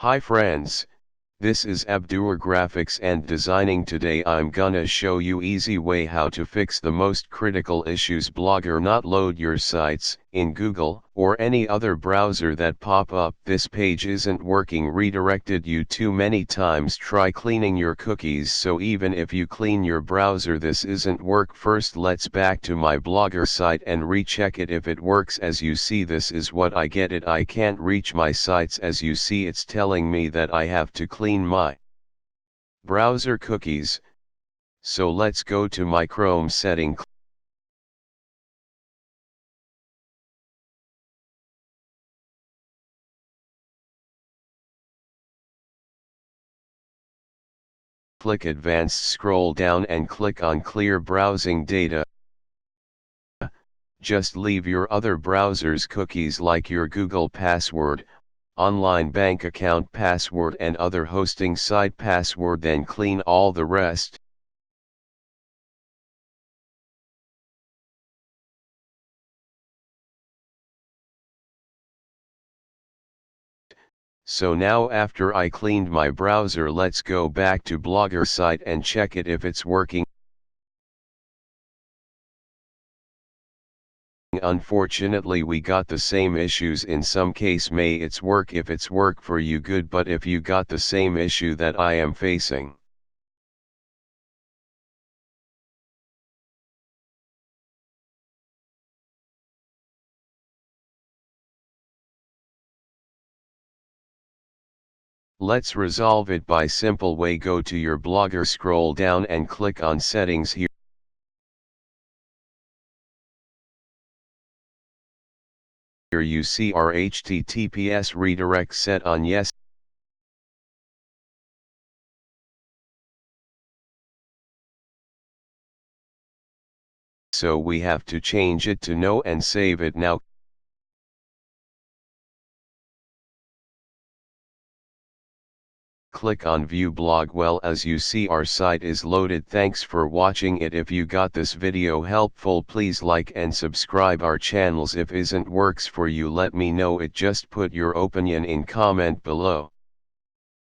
Hi friends, this is Abdur Graphics and Designing. Today I'm gonna show you easy way how to fix the most critical issues Blogger not load your sites in Google or any other browser that pop up. This page isn't working, redirected you too many times. Try cleaning your cookies. So even if you clean your browser this isn't work. First let's back to my Blogger site and recheck it if it works. As you see this is what I get it. I can't reach my sites. As you see it's telling me that I have to clean my browser cookies. So let's go to my Chrome setting. Click Advanced, scroll down and click on Clear Browsing Data. Just leave your other browser's cookies like your Google password, online bank account password and other hosting site password, then clean all the rest. So now after I cleaned my browser, let's go back to Blogger site and check it if it's working. Unfortunately we got the same issues. In some case may it's work. If it's work for you, good, but if you got the same issue that I am facing, let's resolve it by simple way. Go to your Blogger, scroll down and click on Settings. Here you see our HTTPS redirect set on yes. So we have to change it to no and save it now. Click on View Blog. Well, as you see our site is loaded. Thanks for watching it. If you got this video helpful, please like and subscribe our channels. If isn't works for you, let me know it. Just put your opinion in comment below.